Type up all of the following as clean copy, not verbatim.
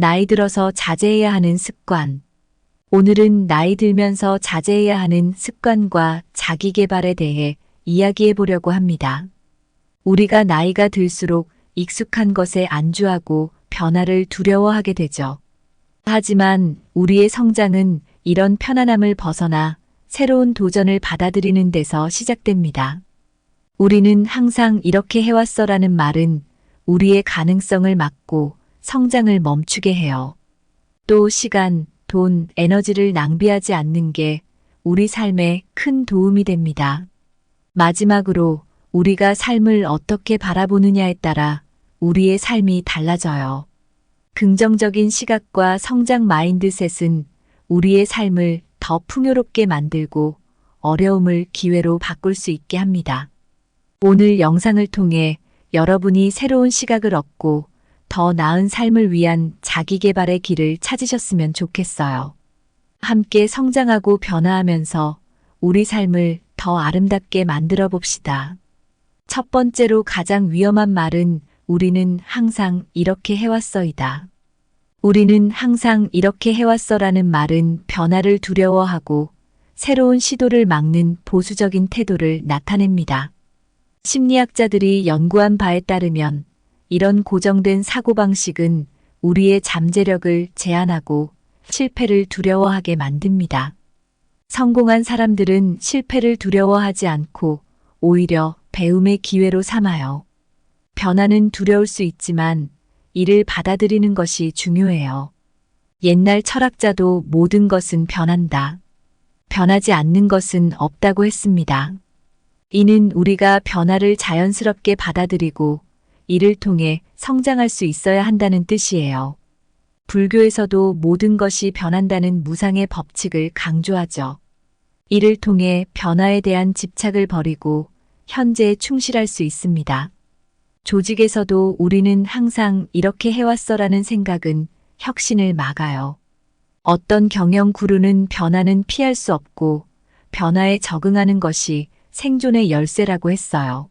나이 들어서 자제해야 하는 습관. 오늘은 나이 들면서 자제해야 하는 습관과 자기 개발에 대해 이야기해 보려고 합니다. 우리가 나이가 들수록 익숙한 것에 안주하고 변화를 두려워하게 되죠. 하지만 우리의 성장은 이런 편안함을 벗어나 새로운 도전을 받아들이는 데서 시작됩니다. 우리는 항상 이렇게 해왔어라는 말은 우리의 가능성을 막고 성장을 멈추게 해요. 또 시간, 돈, 에너지를 낭비하지 않는 게 우리 삶에 큰 도움이 됩니다. 마지막으로 우리가 삶을 어떻게 바라보느냐에 따라 우리의 삶이 달라져요. 긍정적인 시각과 성장 마인드셋은 우리의 삶을 더 풍요롭게 만들고 어려움을 기회로 바꿀 수 있게 합니다. 오늘 영상을 통해 여러분이 새로운 시각을 얻고 더 나은 삶을 위한 자기 개발의 길을 찾으셨으면 좋겠어요. 함께 성장하고 변화하면서 우리 삶을 더 아름답게 만들어 봅시다. 첫 번째로 가장 위험한 말은 우리는 항상 이렇게 해왔어이다. 우리는 항상 이렇게 해왔어라는 말은 변화를 두려워하고 새로운 시도를 막는 보수적인 태도를 나타냅니다. 심리학자들이 연구한 바에 따르면 이런 고정된 사고방식은 우리의 잠재력을 제한하고 실패를 두려워하게 만듭니다. 성공한 사람들은 실패를 두려워하지 않고 오히려 배움의 기회로 삼아요. 변화는 두려울 수 있지만 이를 받아들이는 것이 중요해요. 옛날 철학자도 모든 것은 변한다. 변하지 않는 것은 없다고 했습니다. 이는 우리가 변화를 자연스럽게 받아들이고 이를 통해 성장할 수 있어야 한다는 뜻이에요. 불교에서도 모든 것이 변한다는 무상의 법칙을 강조하죠. 이를 통해 변화에 대한 집착을 버리고 현재에 충실할 수 있습니다. 조직에서도 우리는 항상 이렇게 해왔어라는 생각은 혁신을 막아요. 어떤 경영 구루는 변화는 피할 수 없고 변화에 적응하는 것이 생존의 열쇠라고 했어요.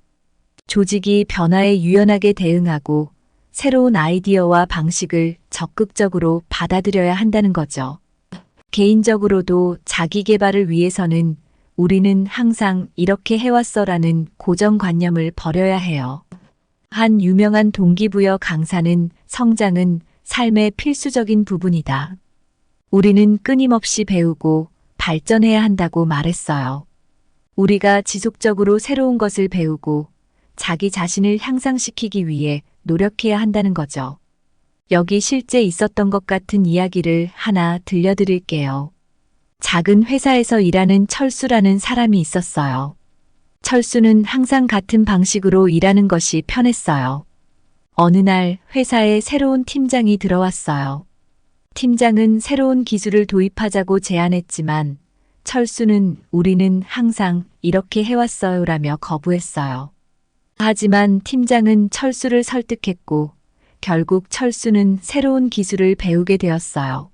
조직이 변화에 유연하게 대응하고 새로운 아이디어와 방식을 적극적으로 받아들여야 한다는 거죠. 개인적으로도 자기 개발을 위해서는 우리는 항상 이렇게 해왔어라는 고정관념을 버려야 해요. 한 유명한 동기부여 강사는 성장은 삶의 필수적인 부분이다. 우리는 끊임없이 배우고 발전해야 한다고 말했어요. 우리가 지속적으로 새로운 것을 배우고 자기 자신을 향상시키기 위해 노력해야 한다는 거죠. 여기 실제 있었던 것 같은 이야기를 하나 들려드릴게요. 작은 회사에서 일하는 철수라는 사람이 있었어요. 철수는 항상 같은 방식으로 일하는 것이 편했어요. 어느 날 회사에 새로운 팀장이 들어왔어요. 팀장은 새로운 기술을 도입하자고 제안했지만 철수는 우리는 항상 이렇게 해왔어요라며 거부했어요. 하지만 팀장은 철수를 설득했고 결국 철수는 새로운 기술을 배우게 되었어요.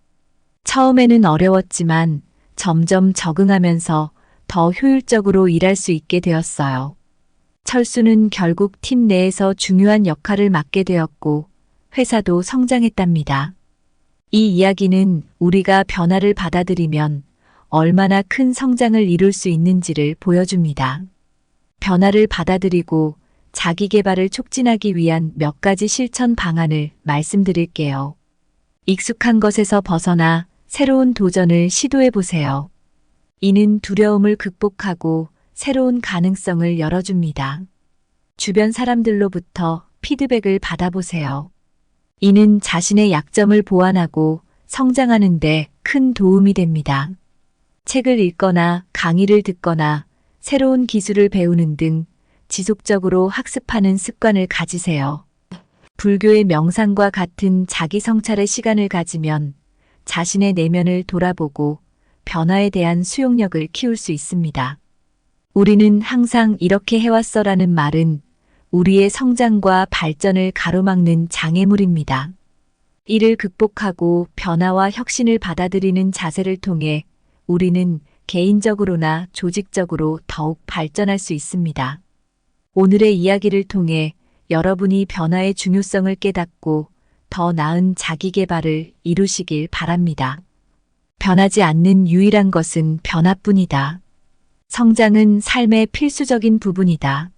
처음에는 어려웠지만 점점 적응하면서 더 효율적으로 일할 수 있게 되었어요. 철수는 결국 팀 내에서 중요한 역할을 맡게 되었고 회사도 성장했답니다. 이 이야기는 우리가 변화를 받아들이면 얼마나 큰 성장을 이룰 수 있는지를 보여줍니다. 변화를 받아들이고 자기 개발을 촉진하기 위한 몇 가지 실천 방안을 말씀드릴게요. 익숙한 것에서 벗어나 새로운 도전을 시도해 보세요. 이는 두려움을 극복하고 새로운 가능성을 열어줍니다. 주변 사람들로부터 피드백을 받아보세요. 이는 자신의 약점을 보완하고 성장하는 데 큰 도움이 됩니다. 책을 읽거나 강의를 듣거나 새로운 기술을 배우는 등 지속적으로 학습하는 습관을 가지세요. 불교의 명상과 같은 자기 성찰의 시간을 가지면 자신의 내면을 돌아보고 변화에 대한 수용력을 키울 수 있습니다. 우리는 항상 이렇게 해왔어라는 말은 우리의 성장과 발전을 가로막는 장애물입니다. 이를 극복하고 변화와 혁신을 받아들이는 자세를 통해 우리는 개인적으로나 조직적으로 더욱 발전할 수 있습니다. 오늘의 이야기를 통해 여러분이 변화의 중요성을 깨닫고 더 나은 자기 개발을 이루시길 바랍니다. 변하지 않는 유일한 것은 변화뿐이다. 성장은 삶의 필수적인 부분이다.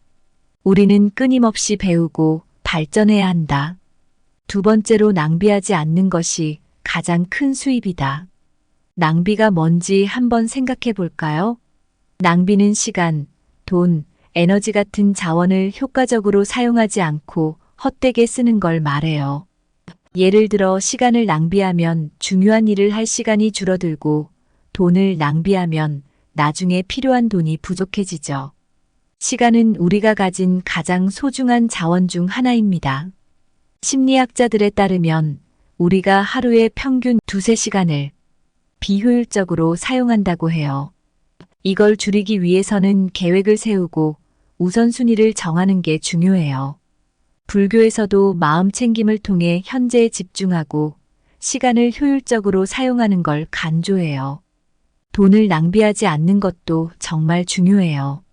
우리는 끊임없이 배우고 발전해야 한다. 두 번째로 낭비하지 않는 것이 가장 큰 수입이다. 낭비가 뭔지 한번 생각해 볼까요? 낭비는 시간, 돈, 에너지 같은 자원을 효과적으로 사용하지 않고 헛되게 쓰는 걸 말해요. 예를 들어 시간을 낭비하면 중요한 일을 할 시간이 줄어들고 돈을 낭비하면 나중에 필요한 돈이 부족해지죠. 시간은 우리가 가진 가장 소중한 자원 중 하나입니다. 심리학자들에 따르면 우리가 하루에 평균 2~3시간을 비효율적으로 사용한다고 해요. 이걸 줄이기 위해서는 계획을 세우고 우선순위를 정하는 게 중요해요. 불교에서도 마음 챙김을 통해 현재에 집중하고 시간을 효율적으로 사용하는 걸 강조해요. 돈을 낭비하지 않는 것도 정말 중요해요.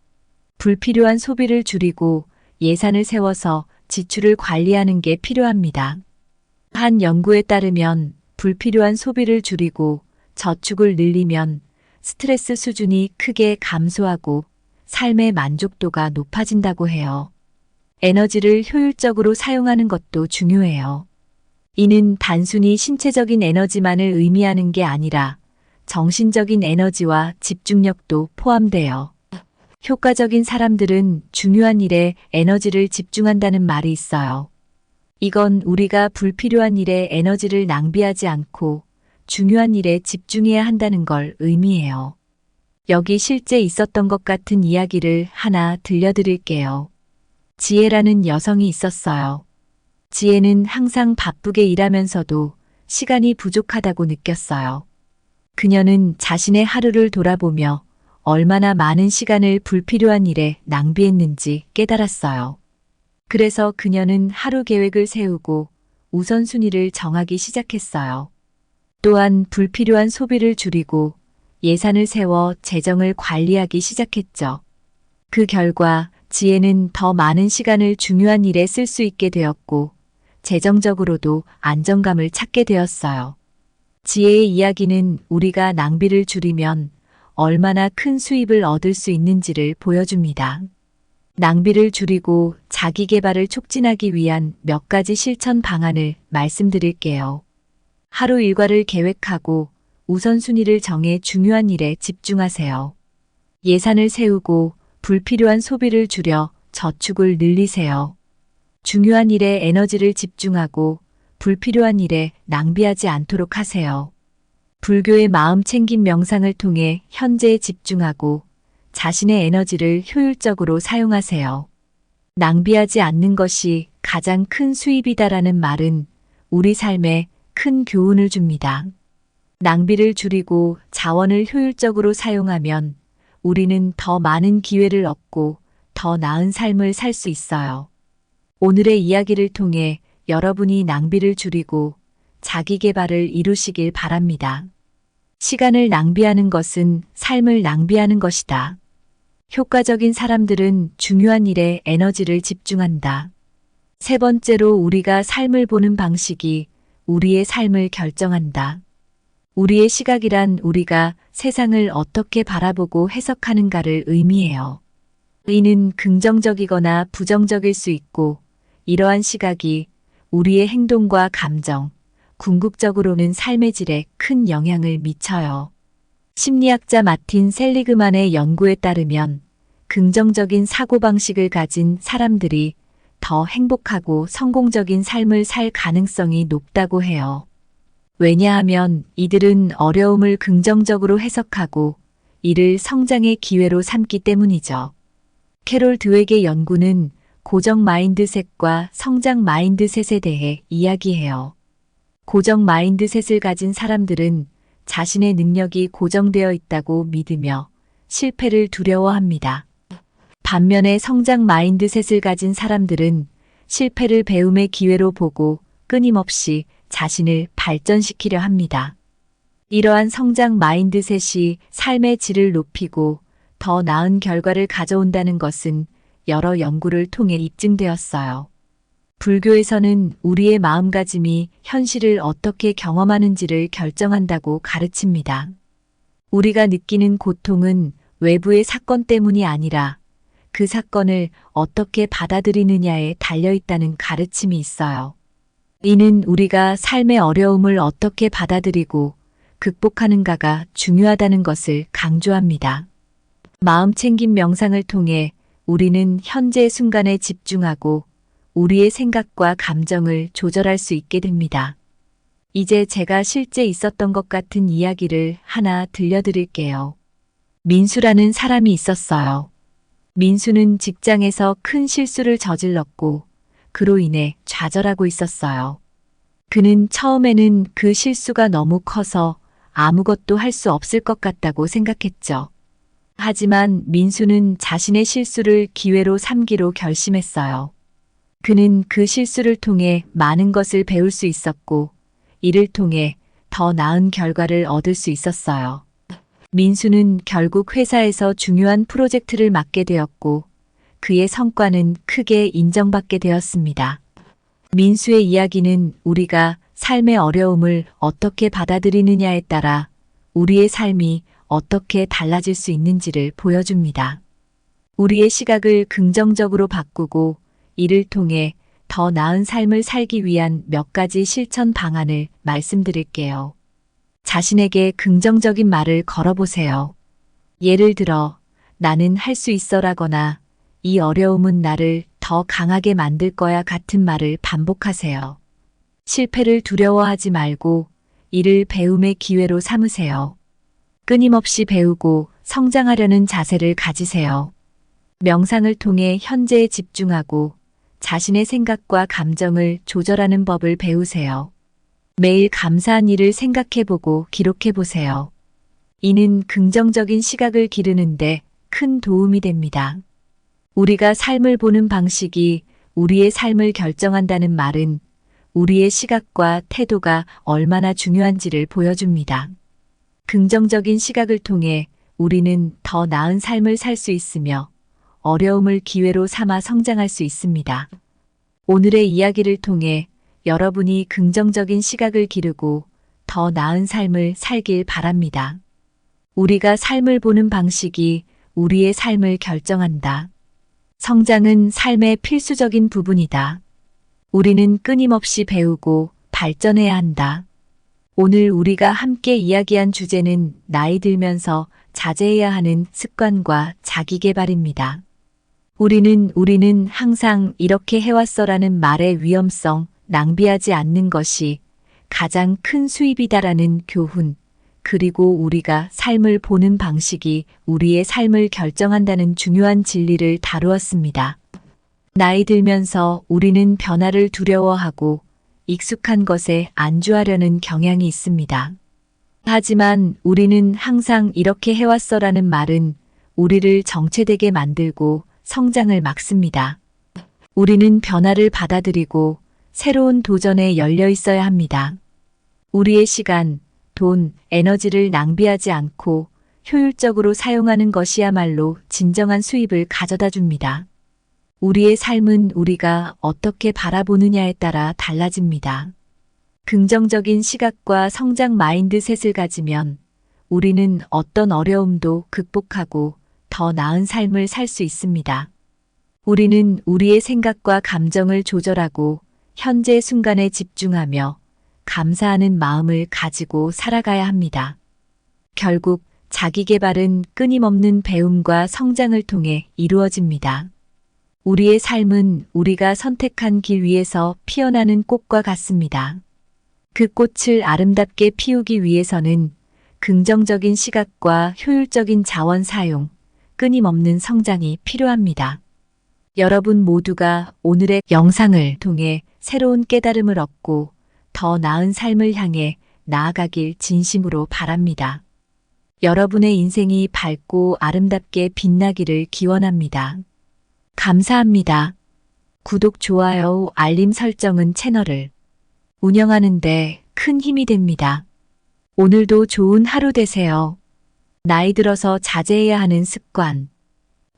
불필요한 소비를 줄이고 예산을 세워서 지출을 관리하는 게 필요합니다. 한 연구에 따르면 불필요한 소비를 줄이고 저축을 늘리면 스트레스 수준이 크게 감소하고 삶의 만족도가 높아진다고 해요. 에너지를 효율적으로 사용하는 것도 중요해요. 이는 단순히 신체적인 에너지만을 의미하는 게 아니라 정신적인 에너지와 집중력도 포함돼요. 효과적인 사람들은 중요한 일에 에너지를 집중한다는 말이 있어요. 이건 우리가 불필요한 일에 에너지를 낭비하지 않고 중요한 일에 집중해야 한다는 걸 의미해요. 여기 실제 있었던 것 같은 이야기를 하나 들려드릴게요. 지혜라는 여성이 있었어요. 지혜는 항상 바쁘게 일하면서도 시간이 부족하다고 느꼈어요. 그녀는 자신의 하루를 돌아보며 얼마나 많은 시간을 불필요한 일에 낭비했는지 깨달았어요. 그래서 그녀는 하루 계획을 세우고 우선순위를 정하기 시작했어요. 또한 불필요한 소비를 줄이고 예산을 세워 재정을 관리하기 시작했죠. 그 결과 지혜는 더 많은 시간을 중요한 일에 쓸 수 있게 되었고 재정적으로도 안정감을 찾게 되었어요. 지혜의 이야기는 우리가 낭비를 줄이면 얼마나 큰 수입을 얻을 수 있는지를 보여줍니다. 낭비를 줄이고 자기 개발을 촉진하기 위한 몇 가지 실천 방안을 말씀드릴게요. 하루 일과를 계획하고 우선순위를 정해 중요한 일에 집중하세요. 예산을 세우고 불필요한 소비를 줄여 저축을 늘리세요. 중요한 일에 에너지를 집중하고 불필요한 일에 낭비하지 않도록 하세요. 불교의 마음 챙김 명상을 통해 현재에 집중하고 자신의 에너지를 효율적으로 사용하세요. 낭비하지 않는 것이 가장 큰 수입이다라는 말은 우리 삶에 큰 교훈을 줍니다. 낭비를 줄이고 자원을 효율적으로 사용하면 우리는 더 많은 기회를 얻고 더 나은 삶을 살 수 있어요. 오늘의 이야기를 통해 여러분이 낭비를 줄이고 자기 개발을 이루시길 바랍니다. 시간을 낭비하는 것은 삶을 낭비하는 것이다. 효과적인 사람들은 중요한 일에 에너지를 집중한다. 세 번째로 우리가 삶을 보는 방식이 우리의 삶을 결정한다. 우리의 시각이란 우리가 세상을 어떻게 바라보고 해석하는가를 의미해요. 이는 긍정적이거나 부정적일 수 있고 이러한 시각이 우리의 행동과 감정, 궁극적으로는 삶의 질에 큰 영향을 미쳐요. 심리학자 마틴 셀리그만의 연구에 따르면 긍정적인 사고방식을 가진 사람들이 더 행복하고 성공적인 삶을 살 가능성이 높다고 해요. 왜냐하면 이들은 어려움을 긍정적으로 해석하고 이를 성장의 기회로 삼기 때문이죠. 캐롤 드웩의 연구는 고정 마인드셋과 성장 마인드셋에 대해 이야기해요. 고정 마인드셋을 가진 사람들은 자신의 능력이 고정되어 있다고 믿으며 실패를 두려워합니다. 반면에 성장 마인드셋을 가진 사람들은 실패를 배움의 기회로 보고 끊임없이 자신을 발전시키려 합니다. 이러한 성장 마인드셋이 삶의 질을 높이고 더 나은 결과를 가져온다는 것은 여러 연구를 통해 입증되었어요. 불교에서는 우리의 마음가짐이 현실을 어떻게 경험하는지를 결정한다고 가르칩니다. 우리가 느끼는 고통은 외부의 사건 때문이 아니라 그 사건을 어떻게 받아들이느냐에 달려있다는 가르침이 있어요. 이는 우리가 삶의 어려움을 어떻게 받아들이고 극복하는가가 중요하다는 것을 강조합니다. 마음챙김 명상을 통해 우리는 현재 순간에 집중하고 우리의 생각과 감정을 조절할 수 있게 됩니다. 이제 제가 실제 있었던 것 같은 이야기를 하나 들려드릴게요. 민수라는 사람이 있었어요. 민수는 직장에서 큰 실수를 저질렀고 그로 인해 좌절하고 있었어요. 그는 처음에는 그 실수가 너무 커서 아무것도 할 수 없을 것 같다고 생각했죠. 하지만 민수는 자신의 실수를 기회로 삼기로 결심했어요. 그는 그 실수를 통해 많은 것을 배울 수 있었고 이를 통해 더 나은 결과를 얻을 수 있었어요. 민수는 결국 회사에서 중요한 프로젝트를 맡게 되었고 그의 성과는 크게 인정받게 되었습니다. 민수의 이야기는 우리가 삶의 어려움을 어떻게 받아들이느냐에 따라 우리의 삶이 어떻게 달라질 수 있는지를 보여줍니다. 우리의 시각을 긍정적으로 바꾸고 이를 통해 더 나은 삶을 살기 위한 몇 가지 실천 방안을 말씀드릴게요. 자신에게 긍정적인 말을 걸어보세요. 예를 들어, 나는 할 수 있어라거나 이 어려움은 나를 더 강하게 만들 거야 같은 말을 반복하세요. 실패를 두려워하지 말고 이를 배움의 기회로 삼으세요. 끊임없이 배우고 성장하려는 자세를 가지세요. 명상을 통해 현재에 집중하고 자신의 생각과 감정을 조절하는 법을 배우세요. 매일 감사한 일을 생각해보고 기록해보세요. 이는 긍정적인 시각을 기르는데 큰 도움이 됩니다. 우리가 삶을 보는 방식이 우리의 삶을 결정한다는 말은 우리의 시각과 태도가 얼마나 중요한지를 보여줍니다. 긍정적인 시각을 통해 우리는 더 나은 삶을 살 수 있으며 어려움을 기회로 삼아 성장할 수 있습니다. 오늘의 이야기를 통해 여러분이 긍정적인 시각을 기르고 더 나은 삶을 살길 바랍니다. 우리가 삶을 보는 방식이 우리의 삶을 결정한다. 성장은 삶의 필수적인 부분이다. 우리는 끊임없이 배우고 발전해야 한다. 오늘 우리가 함께 이야기한 주제는 나이 들면서 자제해야 하는 습관과 자기계발입니다. 우리는 항상 이렇게 해왔어라는 말의 위험성, 낭비하지 않는 것이 가장 큰 수입이다라는 교훈, 그리고 우리가 삶을 보는 방식이 우리의 삶을 결정한다는 중요한 진리를 다루었습니다. 나이 들면서 우리는 변화를 두려워하고 익숙한 것에 안주하려는 경향이 있습니다. 하지만 우리는 항상 이렇게 해왔어라는 말은 우리를 정체되게 만들고 성장을 막습니다. 우리는 변화를 받아들이고 새로운 도전에 열려 있어야 합니다. 우리의 시간, 돈, 에너지를 낭비하지 않고 효율적으로 사용하는 것이야말로 진정한 수입을 가져다 줍니다. 우리의 삶은 우리가 어떻게 바라보느냐에 따라 달라집니다. 긍정적인 시각과 성장 마인드셋을 가지면 우리는 어떤 어려움도 극복하고 더 나은 삶을 살 수 있습니다. 우리는 우리의 생각과 감정을 조절하고 현재 순간에 집중하며 감사하는 마음을 가지고 살아가야 합니다. 결국 자기 개발은 끊임없는 배움과 성장을 통해 이루어집니다. 우리의 삶은 우리가 선택한 길 위에서 피어나는 꽃과 같습니다. 그 꽃을 아름답게 피우기 위해서는 긍정적인 시각과 효율적인 자원 사용, 끊임없는 성장이 필요합니다. 여러분 모두가 오늘의 영상을 통해 새로운 깨달음을 얻고 더 나은 삶을 향해 나아가길 진심으로 바랍니다. 여러분의 인생이 밝고 아름답게 빛나기를 기원합니다. 감사합니다. 구독, 좋아요, 알림 설정은 채널을 운영하는데 큰 힘이 됩니다. 오늘도 좋은 하루 되세요. 나이 들어서 자제해야 하는 습관.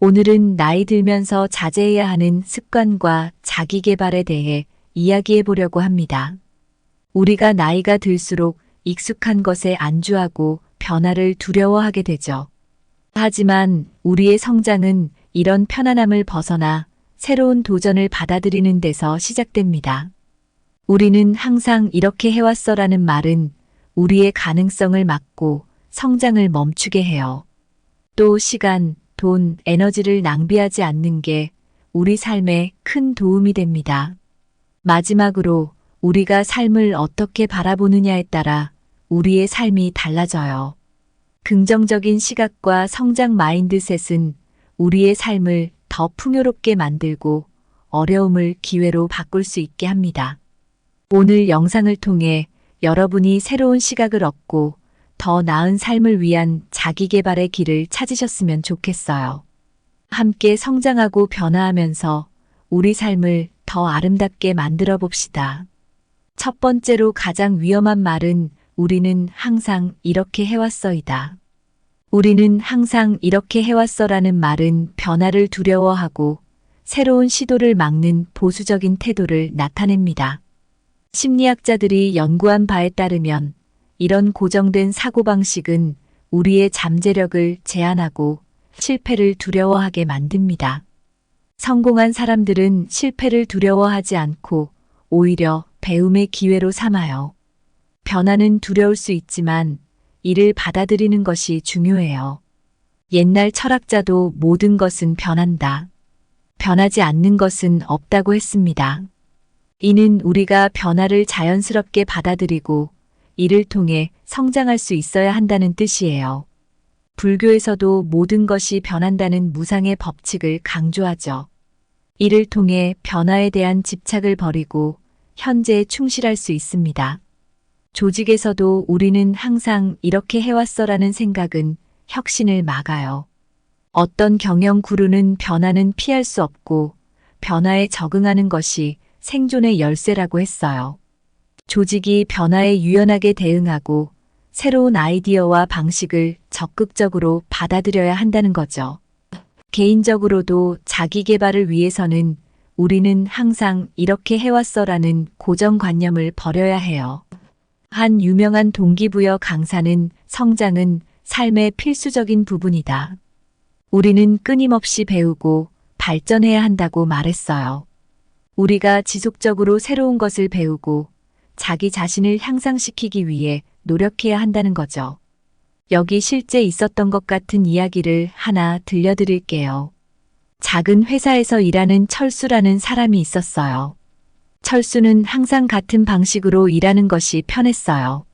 오늘은 나이 들면서 자제해야 하는 습관과 자기 개발에 대해 이야기해 보려고 합니다. 우리가 나이가 들수록 익숙한 것에 안주하고 변화를 두려워하게 되죠. 하지만 우리의 성장은 이런 편안함을 벗어나 새로운 도전을 받아들이는 데서 시작됩니다. 우리는 항상 이렇게 해왔어라는 말은 우리의 가능성을 막고 성장을 멈추게 해요. 또 시간, 돈, 에너지를 낭비하지 않는 게 우리 삶에 큰 도움이 됩니다. 마지막으로 우리가 삶을 어떻게 바라보느냐에 따라 우리의 삶이 달라져요. 긍정적인 시각과 성장 마인드셋은 우리의 삶을 더 풍요롭게 만들고 어려움을 기회로 바꿀 수 있게 합니다. 오늘 영상을 통해 여러분이 새로운 시각을 얻고 더 나은 삶을 위한 자기 개발의 길을 찾으셨으면 좋겠어요. 함께 성장하고 변화하면서 우리 삶을 더 아름답게 만들어 봅시다. 첫 번째로 가장 위험한 말은 우리는 항상 이렇게 해왔어이다. 우리는 항상 이렇게 해왔어라는 말은 변화를 두려워하고 새로운 시도를 막는 보수적인 태도를 나타냅니다. 심리학자들이 연구한 바에 따르면 이런 고정된 사고방식은 우리의 잠재력을 제한하고 실패를 두려워하게 만듭니다. 성공한 사람들은 실패를 두려워하지 않고 오히려 배움의 기회로 삼아요. 변화는 두려울 수 있지만 이를 받아들이는 것이 중요해요. 옛날 철학자도 모든 것은 변한다. 변하지 않는 것은 없다고 했습니다. 이는 우리가 변화를 자연스럽게 받아들이고 이를 통해 성장할 수 있어야 한다는 뜻이에요. 불교에서도 모든 것이 변한다는 무상의 법칙을 강조하죠. 이를 통해 변화에 대한 집착을 버리고 현재에 충실할 수 있습니다. 조직에서도 우리는 항상 이렇게 해왔어라는 생각은 혁신을 막아요. 어떤 경영 구루는 변화는 피할 수 없고 변화에 적응하는 것이 생존의 열쇠라고 했어요. 조직이 변화에 유연하게 대응하고 새로운 아이디어와 방식을 적극적으로 받아들여야 한다는 거죠. 개인적으로도 자기 개발을 위해서는 우리는 항상 이렇게 해왔어라는 고정관념을 버려야 해요. 한 유명한 동기부여 강사는 성장은 삶의 필수적인 부분이다. 우리는 끊임없이 배우고 발전해야 한다고 말했어요. 우리가 지속적으로 새로운 것을 배우고 자기 자신을 향상시키기 위해 노력해야 한다는 거죠. 여기 실제 있었던 것 같은 이야기를 하나 들려드릴게요. 작은 회사에서 일하는 철수라는 사람이 있었어요. 철수는 항상 같은 방식으로 일하는 것이 편했어요.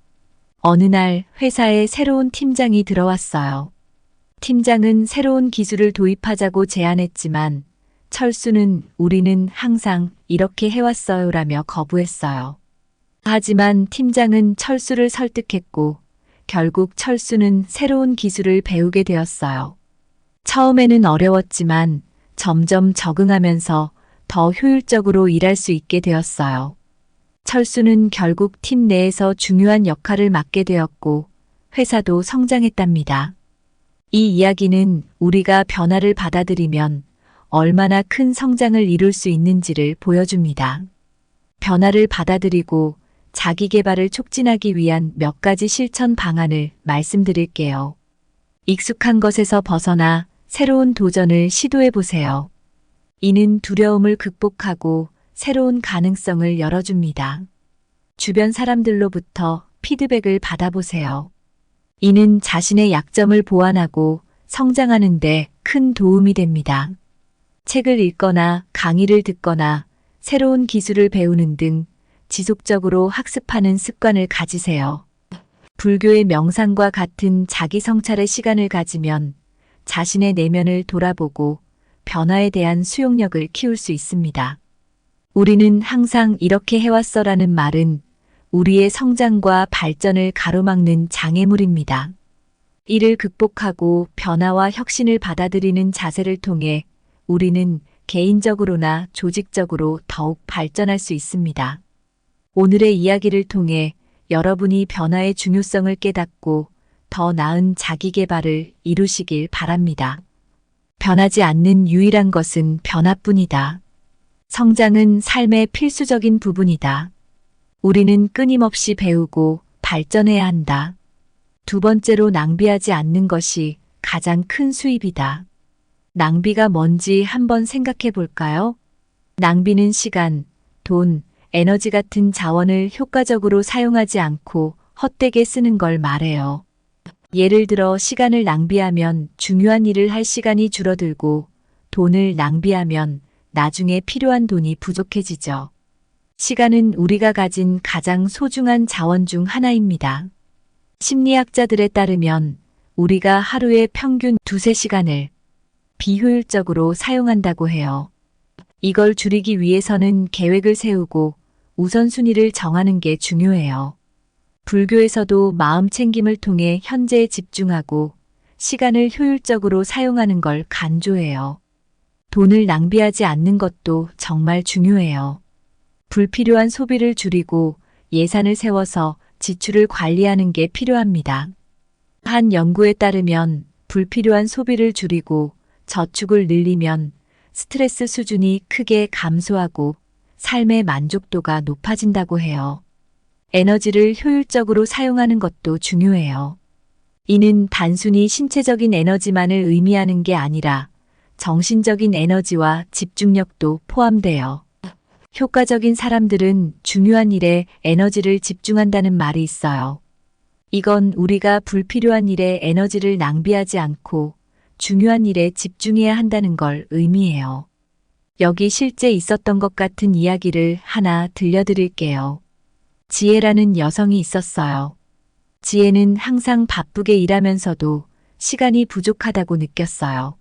어느 날 회사에 새로운 팀장이 들어왔어요. 팀장은 새로운 기술을 도입하자고 제안했지만 철수는 우리는 항상 이렇게 해왔어요라며 거부했어요. 하지만 팀장은 철수를 설득했고 결국 철수는 새로운 기술을 배우게 되었어요. 처음에는 어려웠지만 점점 적응하면서 더 효율적으로 일할 수 있게 되었어요. 철수는 결국 팀 내에서 중요한 역할을 맡게 되었고 회사도 성장했답니다. 이 이야기는 우리가 변화를 받아들이면 얼마나 큰 성장을 이룰 수 있는지를 보여줍니다. 변화를 받아들이고 자기 개발을 촉진하기 위한 몇 가지 실천 방안을 말씀드릴게요. 익숙한 것에서 벗어나 새로운 도전을 시도해 보세요. 이는 두려움을 극복하고 새로운 가능성을 열어줍니다. 주변 사람들로부터 피드백을 받아보세요. 이는 자신의 약점을 보완하고 성장하는 데 큰 도움이 됩니다. 책을 읽거나 강의를 듣거나 새로운 기술을 배우는 등 지속적으로 학습하는 습관을 가지세요. 불교의 명상과 같은 자기 성찰의 시간을 가지면 자신의 내면을 돌아보고 변화에 대한 수용력을 키울 수 있습니다. 우리는 항상 이렇게 해왔어라는 말은 우리의 성장과 발전을 가로막는 장애물입니다. 이를 극복하고 변화와 혁신을 받아들이는 자세를 통해 우리는 개인적으로나 조직적으로 더욱 발전할 수 있습니다. 오늘의 이야기를 통해 여러분이 변화의 중요성을 깨닫고 더 나은 자기 개발을 이루시길 바랍니다. 변하지 않는 유일한 것은 변화뿐이다. 성장은 삶의 필수적인 부분이다. 우리는 끊임없이 배우고 발전해야 한다. 두 번째로 낭비하지 않는 것이 가장 큰 수입이다. 낭비가 뭔지 한번 생각해 볼까요? 낭비는 시간, 돈, 에너지 같은 자원을 효과적으로 사용하지 않고 헛되게 쓰는 걸 말해요. 예를 들어 시간을 낭비하면 중요한 일을 할 시간이 줄어들고 돈을 낭비하면 나중에 필요한 돈이 부족해지죠. 시간은 우리가 가진 가장 소중한 자원 중 하나입니다. 심리학자들에 따르면 우리가 하루에 평균 2~3시간을 비효율적으로 사용한다고 해요. 이걸 줄이기 위해서는 계획을 세우고 우선순위를 정하는 게 중요해요. 불교에서도 마음 챙김을 통해 현재에 집중하고 시간을 효율적으로 사용하는 걸 강조해요. 돈을 낭비하지 않는 것도 정말 중요해요. 불필요한 소비를 줄이고 예산을 세워서 지출을 관리하는 게 필요합니다. 한 연구에 따르면 불필요한 소비를 줄이고 저축을 늘리면 스트레스 수준이 크게 감소하고 삶의 만족도가 높아진다고 해요. 에너지를 효율적으로 사용하는 것도 중요해요. 이는 단순히 신체적인 에너지만을 의미하는 게 아니라 정신적인 에너지와 집중력도 포함돼요. 효과적인 사람들은 중요한 일에 에너지를 집중한다는 말이 있어요. 이건 우리가 불필요한 일에 에너지를 낭비하지 않고 중요한 일에 집중해야 한다는 걸 의미해요. 여기 실제 있었던 것 같은 이야기를 하나 들려드릴게요. 지혜라는 여성이 있었어요. 지혜는 항상 바쁘게 일하면서도 시간이 부족하다고 느꼈어요.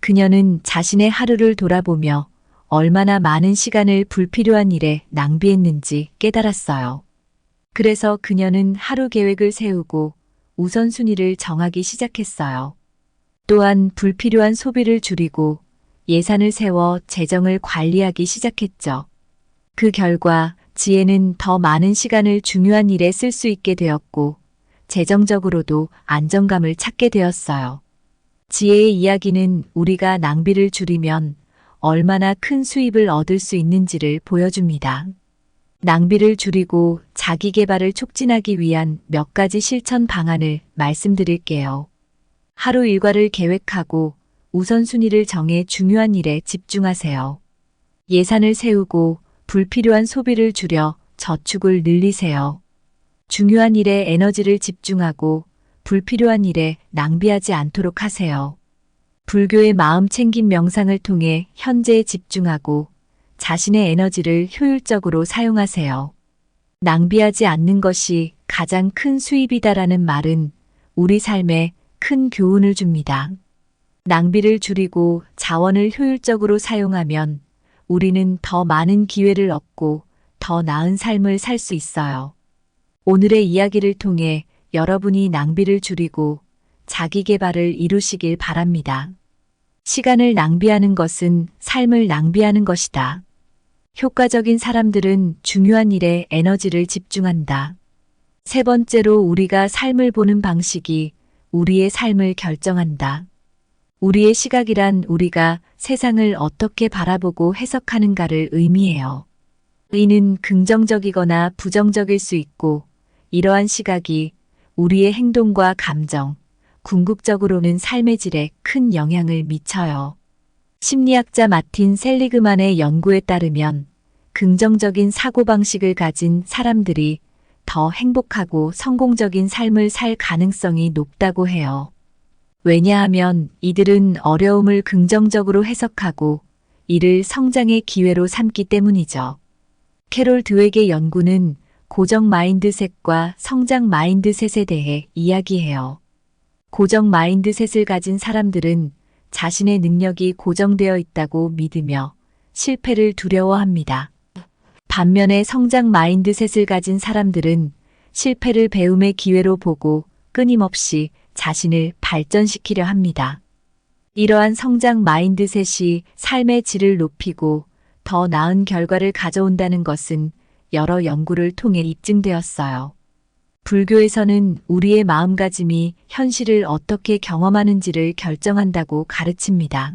그녀는 자신의 하루를 돌아보며 얼마나 많은 시간을 불필요한 일에 낭비했는지 깨달았어요. 그래서 그녀는 하루 계획을 세우고 우선순위를 정하기 시작했어요. 또한 불필요한 소비를 줄이고 예산을 세워 재정을 관리하기 시작했죠. 그 결과 지혜는 더 많은 시간을 중요한 일에 쓸 수 있게 되었고 재정적으로도 안정감을 찾게 되었어요. 지혜의 이야기는 우리가 낭비를 줄이면 얼마나 큰 수입을 얻을 수 있는지를 보여줍니다. 낭비를 줄이고 자기 개발을 촉진하기 위한 몇 가지 실천 방안을 말씀드릴게요. 하루 일과를 계획하고 우선순위를 정해 중요한 일에 집중하세요. 예산을 세우고 불필요한 소비를 줄여 저축을 늘리세요. 중요한 일에 에너지를 집중하고 불필요한 일에 낭비하지 않도록 하세요. 불교의 마음 챙김 명상을 통해 현재에 집중하고 자신의 에너지를 효율적으로 사용하세요. 낭비하지 않는 것이 가장 큰 수입이다라는 말은 우리 삶에 큰 교훈을 줍니다. 낭비를 줄이고 자원을 효율적으로 사용하면 우리는 더 많은 기회를 얻고 더 나은 삶을 살 수 있어요. 오늘의 이야기를 통해 여러분이 낭비를 줄이고 자기 개발을 이루시길 바랍니다. 시간을 낭비하는 것은 삶을 낭비하는 것이다. 효과적인 사람들은 중요한 일에 에너지를 집중한다. 세 번째로 우리가 삶을 보는 방식이 우리의 삶을 결정한다. 우리의 시각이란 우리가 세상을 어떻게 바라보고 해석하는가를 의미해요. 이는 긍정적이거나 부정적일 수 있고 이러한 시각이 우리의 행동과 감정, 궁극적으로는 삶의 질에 큰 영향을 미쳐요. 심리학자 마틴 셀리그만의 연구에 따르면 긍정적인 사고방식을 가진 사람들이 더 행복하고 성공적인 삶을 살 가능성이 높다고 해요. 왜냐하면 이들은 어려움을 긍정적으로 해석하고 이를 성장의 기회로 삼기 때문이죠. 캐롤 드웩의 연구는 고정 마인드셋과 성장 마인드셋에 대해 이야기해요. 고정 마인드셋을 가진 사람들은 자신의 능력이 고정되어 있다고 믿으며 실패를 두려워합니다. 반면에 성장 마인드셋을 가진 사람들은 실패를 배움의 기회로 보고 끊임없이 자신을 발전시키려 합니다. 이러한 성장 마인드셋이 삶의 질을 높이고 더 나은 결과를 가져온다는 것은 여러 연구를 통해 입증되었어요. 불교에서는 우리의 마음가짐이 현실을 어떻게 경험하는지를 결정한다고 가르칩니다.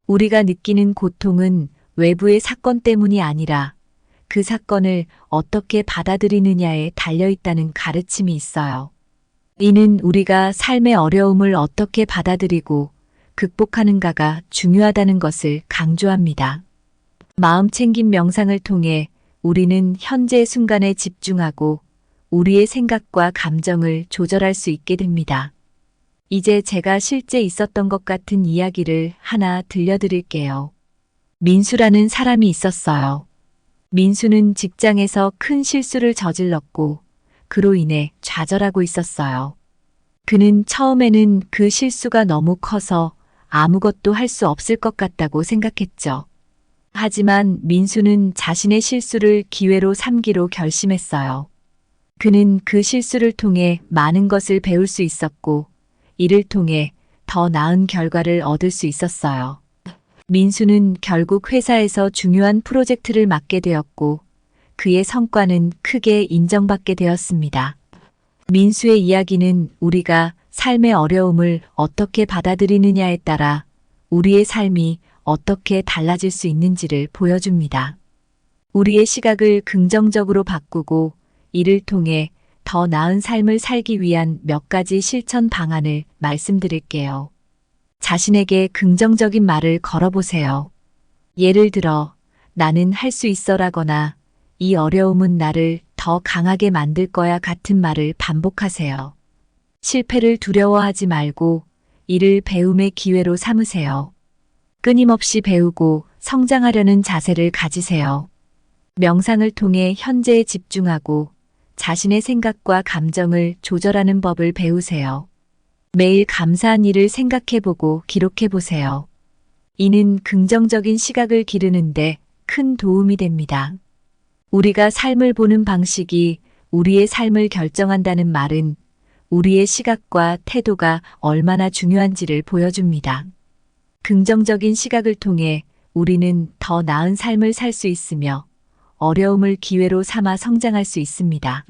우리가 느끼는 고통은 외부의 사건 때문이 아니라 그 사건을 어떻게 받아들이느냐에 달려있다는 가르침이 있어요. 이는 우리가 삶의 어려움을 어떻게 받아들이고 극복하는가가 중요하다는 것을 강조합니다. 마음챙김 명상을 통해 우리는 현재 순간에 집중하고 우리의 생각과 감정을 조절할 수 있게 됩니다. 이제 제가 실제 있었던 것 같은 이야기를 하나 들려드릴게요. 민수라는 사람이 있었어요. 민수는 직장에서 큰 실수를 저질렀고 그로 인해 좌절하고 있었어요. 그는 처음에는 그 실수가 너무 커서 아무것도 할 수 없을 것 같다고 생각했죠. 하지만 민수는 자신의 실수를 기회로 삼기로 결심했어요. 그는 그 실수를 통해 많은 것을 배울 수 있었고 이를 통해 더 나은 결과를 얻을 수 있었어요. 민수는 결국 회사에서 중요한 프로젝트를 맡게 되었고 그의 성과는 크게 인정받게 되었습니다. 민수의 이야기는 우리가 삶의 어려움을 어떻게 받아들이느냐에 따라 우리의 삶이 어떻게 달라질 수 있는지를 보여줍니다. 우리의 시각을 긍정적으로 바꾸고 이를 통해 더 나은 삶을 살기 위한 몇 가지 실천 방안을 말씀드릴게요. 자신에게 긍정적인 말을 걸어보세요. 예를 들어, 나는 할 수 있어라거나 이 어려움은 나를 더 강하게 만들 거야 같은 말을 반복하세요. 실패를 두려워하지 말고 이를 배움의 기회로 삼으세요. 끊임없이 배우고 성장하려는 자세를 가지세요. 명상을 통해 현재에 집중하고 자신의 생각과 감정을 조절하는 법을 배우세요. 매일 감사한 일을 생각해보고 기록해보세요. 이는 긍정적인 시각을 기르는데 큰 도움이 됩니다. 우리가 삶을 보는 방식이 우리의 삶을 결정한다는 말은 우리의 시각과 태도가 얼마나 중요한지를 보여줍니다. 긍정적인 시각을 통해 우리는 더 나은 삶을 살 수 있으며 어려움을 기회로 삼아 성장할 수 있습니다.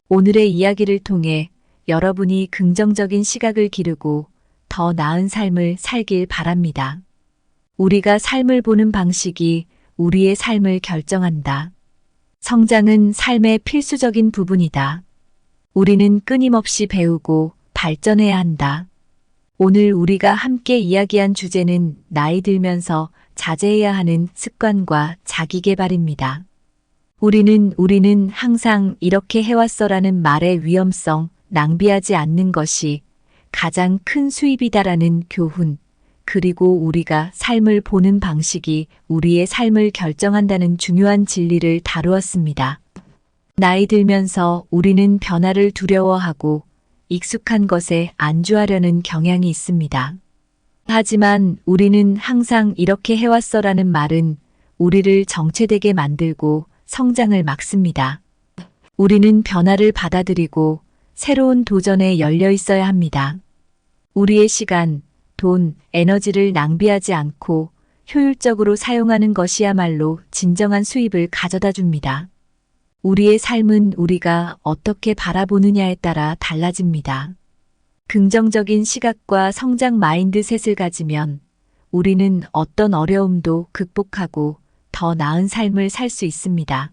오늘의 이야기를 통해 여러분이 긍정적인 시각을 기르고 더 나은 삶을 살길 바랍니다. 우리가 삶을 보는 방식이 우리의 삶을 결정한다. 성장은 삶의 필수적인 부분이다. 우리는 끊임없이 배우고 발전해야 한다. 오늘 우리가 함께 이야기한 주제는 나이 들면서 자제해야 하는 습관과 자기계발입니다. 우리는 항상 이렇게 해왔어라는 말의 위험성, 낭비하지 않는 것이 가장 큰 수입이다라는 교훈, 그리고 우리가 삶을 보는 방식이 우리의 삶을 결정한다는 중요한 진리를 다루었습니다. 나이 들면서 우리는 변화를 두려워하고 익숙한 것에 안주하려는 경향이 있습니다. 하지만 우리는 항상 이렇게 해왔어라는 말은 우리를 정체되게 만들고 성장을 막습니다. 우리는 변화를 받아들이고 새로운 도전에 열려 있어야 합니다. 우리의 시간, 돈, 에너지를 낭비하지 않고 효율적으로 사용하는 것이야말로 진정한 수입을 가져다 줍니다. 우리의 삶은 우리가 어떻게 바라보느냐에 따라 달라집니다. 긍정적인 시각과 성장 마인드셋을 가지면 우리는 어떤 어려움도 극복하고 더 나은 삶을 살 수 있습니다.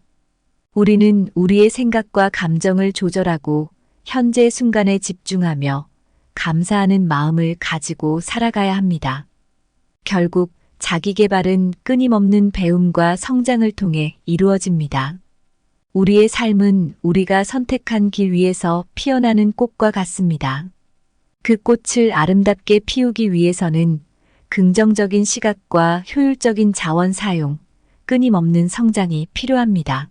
우리는 우리의 생각과 감정을 조절하고 현재 순간에 집중하며 감사하는 마음을 가지고 살아가야 합니다. 결국 자기 개발은 끊임없는 배움과 성장을 통해 이루어집니다. 우리의 삶은 우리가 선택한 길 위에서 피어나는 꽃과 같습니다. 그 꽃을 아름답게 피우기 위해서는 긍정적인 시각과 효율적인 자원 사용, 끊임없는 성장이 필요합니다.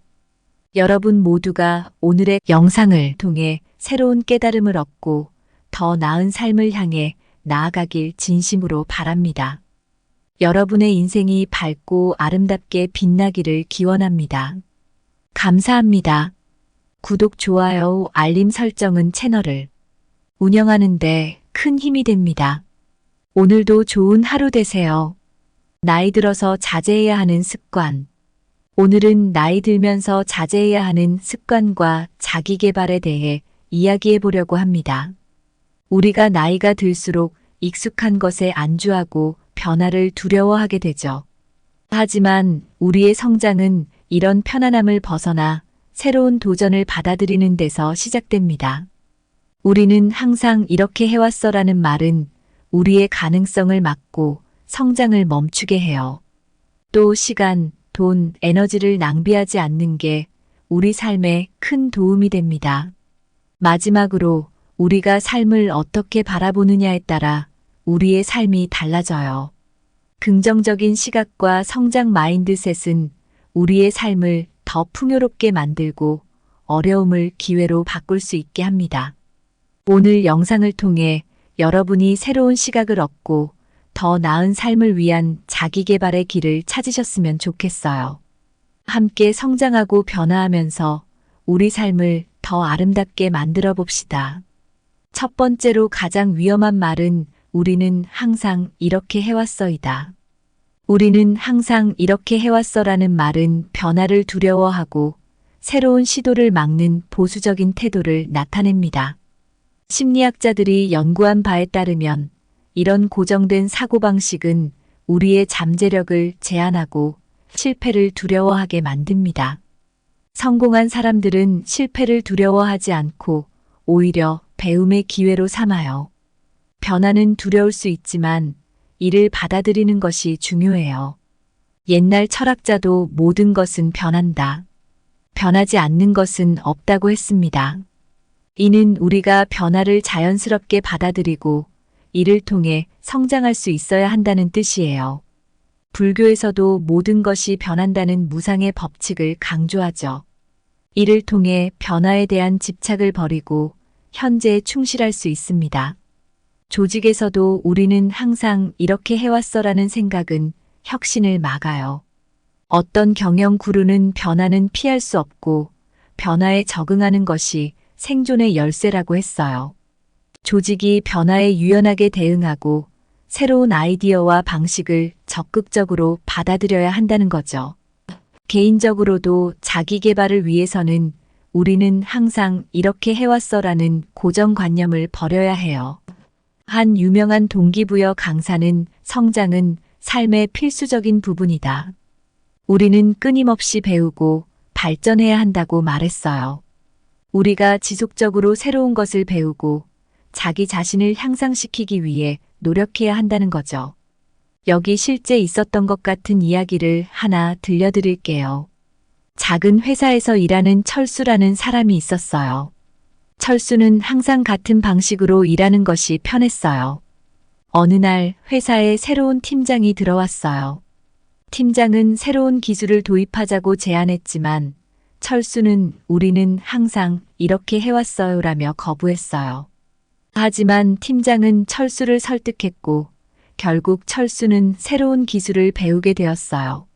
여러분 모두가 오늘의 영상을 통해 새로운 깨달음을 얻고 더 나은 삶을 향해 나아가길 진심으로 바랍니다. 여러분의 인생이 밝고 아름답게 빛나기를 기원합니다. 감사합니다. 구독, 좋아요, 알림 설정은 채널을 운영하는데 큰 힘이 됩니다. 오늘도 좋은 하루 되세요. 나이 들어서 자제해야 하는 습관. 오늘은 나이 들면서 자제해야 하는 습관과 자기 개발에 대해 이야기해 보려고 합니다. 우리가 나이가 들수록 익숙한 것에 안주하고 변화를 두려워하게 되죠. 하지만 우리의 성장은 이런 편안함을 벗어나 새로운 도전을 받아들이는 데서 시작됩니다. 우리는 항상 이렇게 해왔어라는 말은 우리의 가능성을 막고 성장을 멈추게 해요. 또 시간, 돈, 에너지를 낭비하지 않는 게 우리 삶에 큰 도움이 됩니다. 마지막으로 우리가 삶을 어떻게 바라보느냐에 따라 우리의 삶이 달라져요. 긍정적인 시각과 성장 마인드셋은 우리의 삶을 더 풍요롭게 만들고 어려움을 기회로 바꿀 수 있게 합니다. 오늘 영상을 통해 여러분이 새로운 시각을 얻고 더 나은 삶을 위한 자기 개발의 길을 찾으셨으면 좋겠어요. 함께 성장하고 변화하면서 우리 삶을 더 아름답게 만들어 봅시다. 첫 번째로 가장 위험한 말은 우리는 항상 이렇게 해왔어이다. 우리는 항상 이렇게 해왔어라는 말은 변화를 두려워하고 새로운 시도를 막는 보수적인 태도를 나타냅니다. 심리학자들이 연구한 바에 따르면 이런 고정된 사고방식은 우리의 잠재력을 제한하고 실패를 두려워하게 만듭니다. 성공한 사람들은 실패를 두려워하지 않고 오히려 배움의 기회로 삼아요. 변화는 두려울 수 있지만 이를 받아들이는 것이 중요해요. 옛날 철학자도 모든 것은 변한다. 변하지 않는 것은 없다고 했습니다. 이는 우리가 변화를 자연스럽게 받아들이고 이를 통해 성장할 수 있어야 한다는 뜻이에요. 불교에서도 모든 것이 변한다는 무상의 법칙을 강조하죠. 이를 통해 변화에 대한 집착을 버리고 현재에 충실할 수 있습니다. 조직에서도 우리는 항상 이렇게 해왔어라는 생각은 혁신을 막아요. 어떤 경영 구루는 변화는 피할 수 없고 변화에 적응하는 것이 생존의 열쇠라고 했어요. 조직이 변화에 유연하게 대응하고 새로운 아이디어와 방식을 적극적으로 받아들여야 한다는 거죠. 개인적으로도 자기 개발을 위해서는 우리는 항상 이렇게 해왔어라는 고정관념을 버려야 해요. 한 유명한 동기부여 강사는 성장은 삶의 필수적인 부분이다. 우리는 끊임없이 배우고 발전해야 한다고 말했어요. 우리가 지속적으로 새로운 것을 배우고 자기 자신을 향상시키기 위해 노력해야 한다는 거죠. 여기 실제 있었던 것 같은 이야기를 하나 들려드릴게요. 작은 회사에서 일하는 철수라는 사람이 있었어요. 철수는 항상 같은 방식으로 일하는 것이 편했어요. 어느 날 회사에 새로운 팀장이 들어왔어요. 팀장은 새로운 기술을 도입하자고 제안했지만 철수는 우리는 항상 이렇게 해왔어요라며 거부했어요. 하지만 팀장은 철수를 설득했고 결국 철수는 새로운 기술을 배우게 되었어요.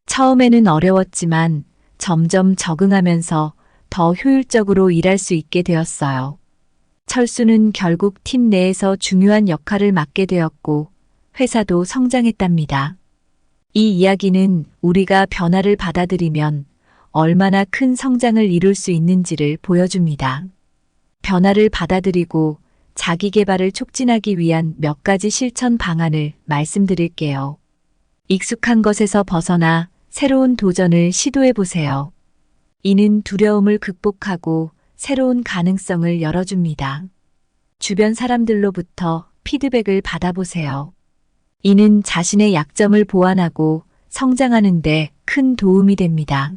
처음에는 어려웠지만 점점 적응하면서 더 효율적으로 일할 수 있게 되었어요. 철수는 결국 팀 내에서 중요한 역할을 맡게 되었고 회사도 성장했답니다. 이 이야기는 우리가 변화를 받아들이면 얼마나 큰 성장을 이룰 수 있는지를 보여줍니다. 변화를 받아들이고 자기 개발을 촉진하기 위한 몇 가지 실천 방안을 말씀드릴게요. 익숙한 것에서 벗어나 새로운 도전을 시도해 보세요. 이는 두려움을 극복하고 새로운 가능성을 열어줍니다. 주변 사람들로부터 피드백을 받아보세요. 이는 자신의 약점을 보완하고 성장하는 데 큰 도움이 됩니다.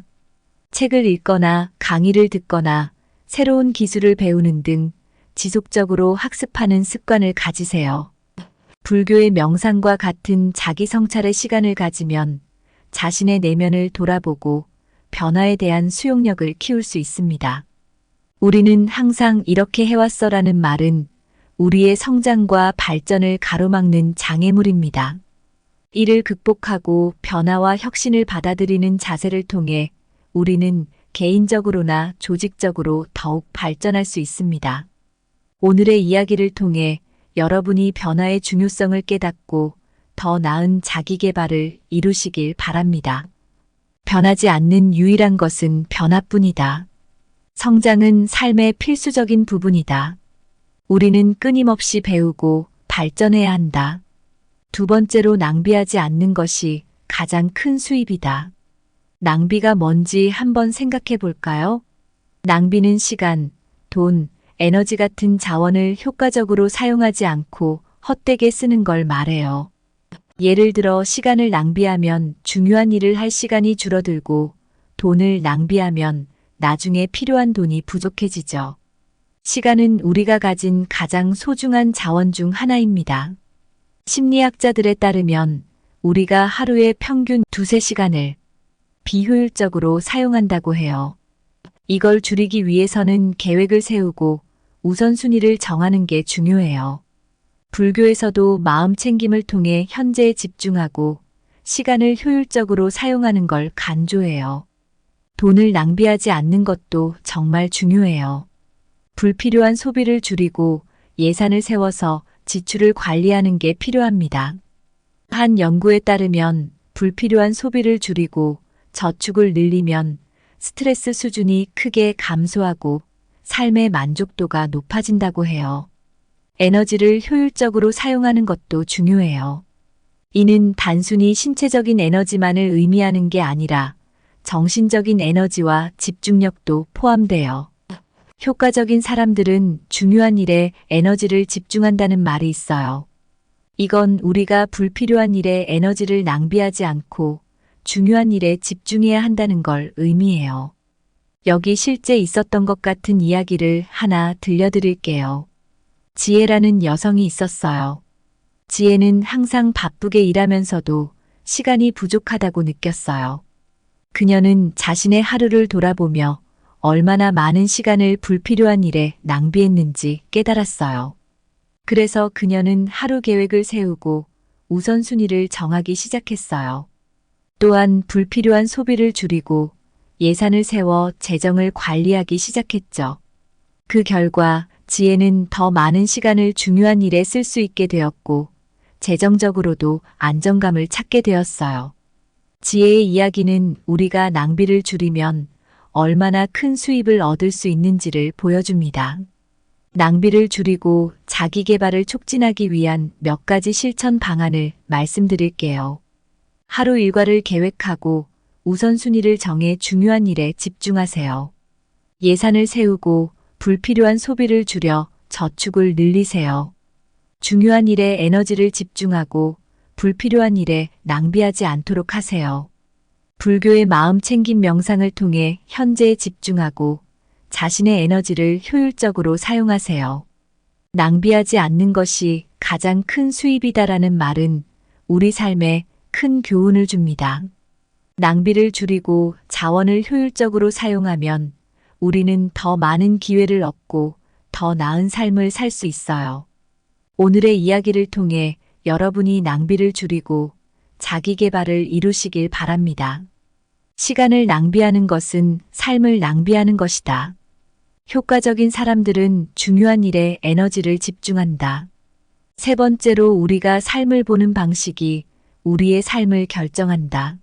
책을 읽거나 강의를 듣거나 새로운 기술을 배우는 등 지속적으로 학습하는 습관을 가지세요. 불교의 명상과 같은 자기 성찰의 시간을 가지면 자신의 내면을 돌아보고 변화에 대한 수용력을 키울 수 있습니다. 우리는 항상 이렇게 해왔어라는 말은 우리의 성장과 발전을 가로막는 장애물입니다. 이를 극복하고 변화와 혁신을 받아들이는 자세를 통해 우리는 개인적으로나 조직적으로 더욱 발전할 수 있습니다. 오늘의 이야기를 통해 여러분이 변화의 중요성을 깨닫고 더 나은 자기 개발을 이루시길 바랍니다. 변하지 않는 유일한 것은 변화뿐이다. 성장은 삶의 필수적인 부분이다. 우리는 끊임없이 배우고 발전해야 한다. 두 번째로 낭비하지 않는 것이 가장 큰 수입이다. 낭비가 뭔지 한번 생각해 볼까요? 낭비는 시간, 돈, 에너지 같은 자원을 효과적으로 사용하지 않고 헛되게 쓰는 걸 말해요. 예를 들어 시간을 낭비하면 중요한 일을 할 시간이 줄어들고 돈을 낭비하면 나중에 필요한 돈이 부족해지죠. 시간은 우리가 가진 가장 소중한 자원 중 하나입니다. 심리학자들에 따르면 우리가 하루에 평균 2~3시간을 비효율적으로 사용한다고 해요. 이걸 줄이기 위해서는 계획을 세우고 우선순위를 정하는 게 중요해요. 불교에서도 마음 챙김을 통해 현재에 집중하고 시간을 효율적으로 사용하는 걸 강조해요. 돈을 낭비하지 않는 것도 정말 중요해요. 불필요한 소비를 줄이고 예산을 세워서 지출을 관리하는 게 필요합니다. 한 연구에 따르면 불필요한 소비를 줄이고 저축을 늘리면 스트레스 수준이 크게 감소하고 삶의 만족도가 높아진다고 해요. 에너지를 효율적으로 사용하는 것도 중요해요. 이는 단순히 신체적인 에너지만을 의미하는 게 아니라 정신적인 에너지와 집중력도 포함돼요. 효과적인 사람들은 중요한 일에 에너지를 집중한다는 말이 있어요. 이건 우리가 불필요한 일에 에너지를 낭비하지 않고 중요한 일에 집중해야 한다는 걸 의미해요. 여기 실제 있었던 것 같은 이야기를 하나 들려드릴게요. 지혜라는 여성이 있었어요. 지혜는 항상 바쁘게 일하면서도 시간이 부족하다고 느꼈어요. 그녀는 자신의 하루를 돌아보며 얼마나 많은 시간을 불필요한 일에 낭비했는지 깨달았어요. 그래서 그녀는 하루 계획을 세우고 우선순위를 정하기 시작했어요. 또한 불필요한 소비를 줄이고 예산을 세워 재정을 관리하기 시작했죠. 그 결과 지혜는 더 많은 시간을 중요한 일에 쓸 수 있게 되었고 재정적으로도 안정감을 찾게 되었어요. 지혜의 이야기는 우리가 낭비를 줄이면 얼마나 큰 수입을 얻을 수 있는지를 보여줍니다. 낭비를 줄이고 자기 개발을 촉진하기 위한 몇 가지 실천 방안을 말씀드릴게요. 하루 일과를 계획하고 우선순위를 정해 중요한 일에 집중하세요. 예산을 세우고 불필요한 소비를 줄여 저축을 늘리세요. 중요한 일에 에너지를 집중하고 불필요한 일에 낭비하지 않도록 하세요. 불교의 마음 챙김 명상을 통해 현재에 집중하고 자신의 에너지를 효율적으로 사용하세요. 낭비하지 않는 것이 가장 큰 수입이다라는 말은 우리 삶에 큰 교훈을 줍니다. 낭비를 줄이고 자원을 효율적으로 사용하면 우리는 더 많은 기회를 얻고 더 나은 삶을 살 수 있어요. 오늘의 이야기를 통해 여러분이 낭비를 줄이고 자기 개발을 이루시길 바랍니다. 시간을 낭비하는 것은 삶을 낭비하는 것이다. 효과적인 사람들은 중요한 일에 에너지를 집중한다. 세 번째로 우리가 삶을 보는 방식이 우리의 삶을 결정한다.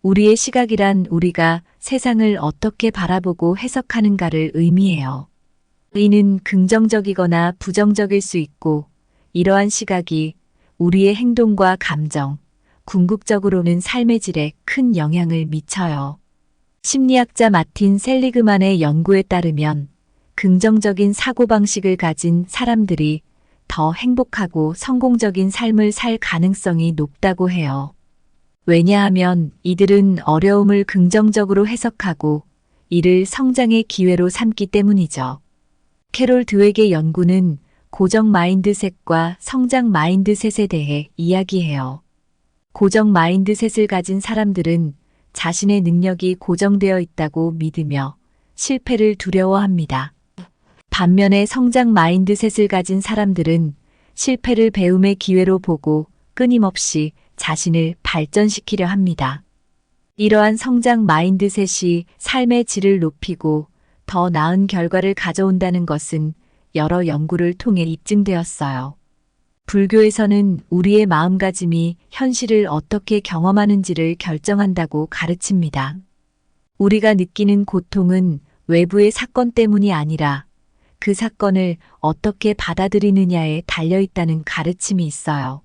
우리의 시각이란 우리가 세상을 어떻게 바라보고 해석하는가를 의미해요. 이는 긍정적이거나 부정적일 수 있고 이러한 시각이 우리의 행동과 감정, 궁극적으로는 삶의 질에 큰 영향을 미쳐요. 심리학자 마틴 셀리그만의 연구에 따르면 긍정적인 사고방식을 가진 사람들이 더 행복하고 성공적인 삶을 살 가능성이 높다고 해요. 왜냐하면 이들은 어려움을 긍정적으로 해석하고 이를 성장의 기회로 삼기 때문이죠. 캐롤 드웨기의 연구는 고정 마인드셋과 성장 마인드셋에 대해 이야기해요. 고정 마인드셋을 가진 사람들은 자신의 능력이 고정되어 있다고 믿으며 실패를 두려워합니다. 반면에 성장 마인드셋을 가진 사람들은 실패를 배움의 기회로 보고 끊임없이 자신을 발전시키려 합니다. 이러한 성장 마인드셋이 삶의 질을 높이고 더 나은 결과를 가져온다는 것은 여러 연구를 통해 입증되었어요. 불교에서는 우리의 마음가짐이 현실을 어떻게 경험하는지를 결정한다고 가르칩니다. 우리가 느끼는 고통은 외부의 사건 때문이 아니라 그 사건을 어떻게 받아들이느냐에 달려있다는 가르침이 있어요.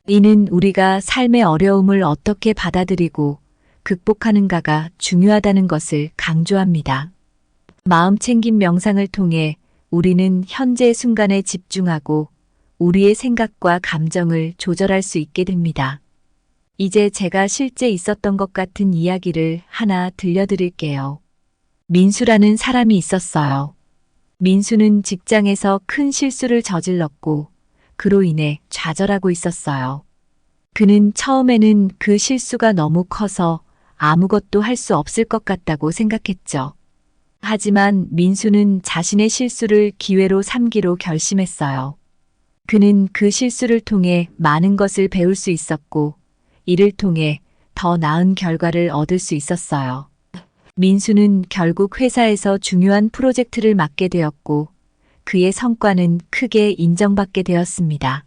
이는 우리가 삶의 어려움을 어떻게 받아들이고 극복하는가가 중요하다는 것을 강조합니다. 마음챙김 명상을 통해 우리는 현재 순간에 집중하고 우리의 생각과 감정을 조절할 수 있게 됩니다. 이제 제가 실제 있었던 것 같은 이야기를 하나 들려드릴게요. 민수라는 사람이 있었어요. 민수는 직장에서 큰 실수를 저질렀고 그로 인해 좌절하고 있었어요. 그는 처음에는 그 실수가 너무 커서 아무것도 할 수 없을 것 같다고 생각했죠. 하지만 민수는 자신의 실수를 기회로 삼기로 결심했어요. 그는 그 실수를 통해 많은 것을 배울 수 있었고 이를 통해 더 나은 결과를 얻을 수 있었어요. 민수는 결국 회사에서 중요한 프로젝트를 맡게 되었고 그의 성과는 크게 인정받게 되었습니다.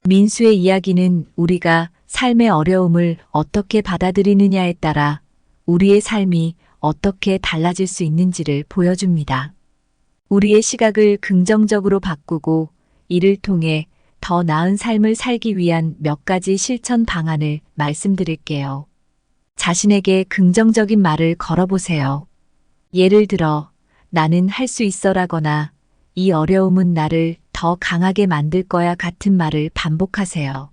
민수의 이야기는 우리가 삶의 어려움을 어떻게 받아들이느냐에 따라 우리의 삶이 어떻게 달라질 수 있는지를 보여줍니다. 우리의 시각을 긍정적으로 바꾸고 이를 통해 더 나은 삶을 살기 위한 몇 가지 실천 방안을 말씀드릴게요. 자신에게 긍정적인 말을 걸어보세요. 예를 들어, 나는 할 수 있어라거나 이 어려움은 나를 더 강하게 만들 거야 같은 말을 반복하세요.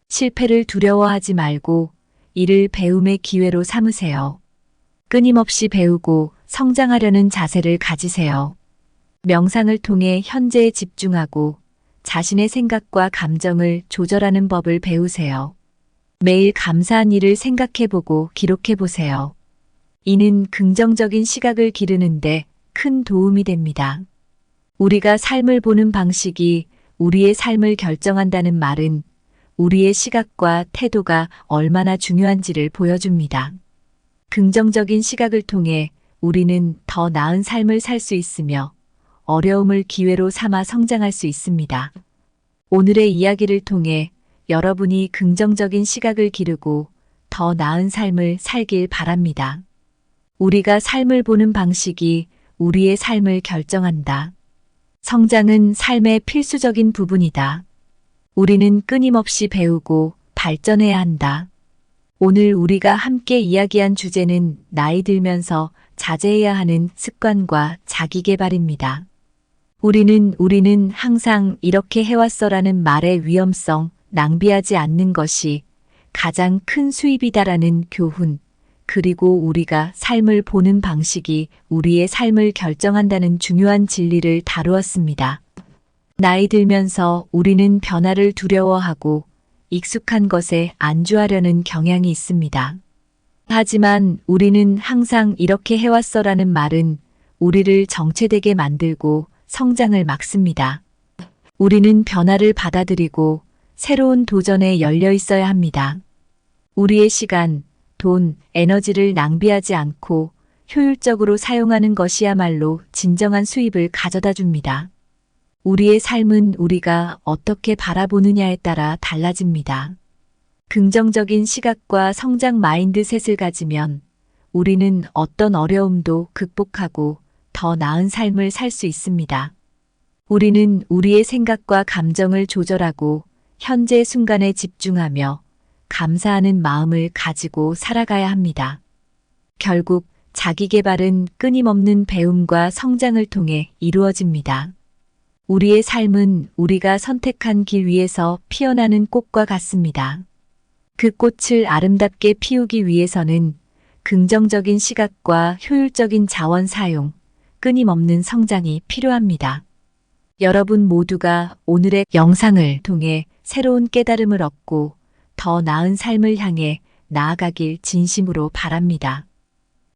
실패를 두려워하지 말고 이를 배움의 기회로 삼으세요. 끊임없이 배우고 성장하려는 자세를 가지세요. 명상을 통해 현재에 집중하고 자신의 생각과 감정을 조절하는 법을 배우세요. 매일 감사한 일을 생각해보고 기록해보세요. 이는 긍정적인 시각을 기르는데 큰 도움이 됩니다. 우리가 삶을 보는 방식이 우리의 삶을 결정한다는 말은 우리의 시각과 태도가 얼마나 중요한지를 보여줍니다. 긍정적인 시각을 통해 우리는 더 나은 삶을 살 수 있으며 어려움을 기회로 삼아 성장할 수 있습니다. 오늘의 이야기를 통해 여러분이 긍정적인 시각을 기르고 더 나은 삶을 살길 바랍니다. 우리가 삶을 보는 방식이 우리의 삶을 결정한다. 성장은 삶의 필수적인 부분이다. 우리는 끊임없이 배우고 발전해야 한다. 오늘 우리가 함께 이야기한 주제는 나이 들면서 자제해야 하는 습관과 자기계발입니다. 우리는 항상 이렇게 해왔어라는 말의 위험성, 낭비하지 않는 것이 가장 큰 수입이다라는 교훈, 그리고 우리가 삶을 보는 방식이 우리의 삶을 결정한다는 중요한 진리를 다루었습니다. 나이 들면서 우리는 변화를 두려워하고 익숙한 것에 안주하려는 경향이 있습니다. 하지만 우리는 항상 이렇게 해왔어라는 말은 우리를 정체되게 만들고 성장을 막습니다. 우리는 변화를 받아들이고 새로운 도전에 열려 있어야 합니다. 우리의 시간, 돈, 에너지를 낭비하지 않고 효율적으로 사용하는 것이야말로 진정한 수입을 가져다 줍니다. 우리의 삶은 우리가 어떻게 바라보느냐에 따라 달라집니다. 긍정적인 시각과 성장 마인드셋을 가지면 우리는 어떤 어려움도 극복하고 더 나은 삶을 살 수 있습니다. 우리는 우리의 생각과 감정을 조절하고 현재 순간에 집중하며 감사하는 마음을 가지고 살아가야 합니다. 결국 자기 개발은 끊임없는 배움과 성장을 통해 이루어집니다. 우리의 삶은 우리가 선택한 길 위에서 피어나는 꽃과 같습니다. 그 꽃을 아름답게 피우기 위해서는 긍정적인 시각과 효율적인 자원 사용, 끊임없는 성장이 필요합니다. 여러분 모두가 오늘의 영상을 통해 새로운 깨달음을 얻고 더 나은 삶을 향해 나아가길 진심으로 바랍니다.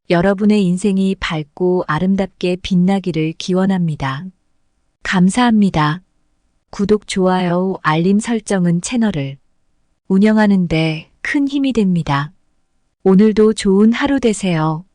여러분의 인생이 밝고 아름답게 빛나기를 기원합니다. 감사합니다. 구독, 좋아요, 알림 설정은 채널을 운영하는 데 큰 힘이 됩니다. 오늘도 좋은 하루 되세요.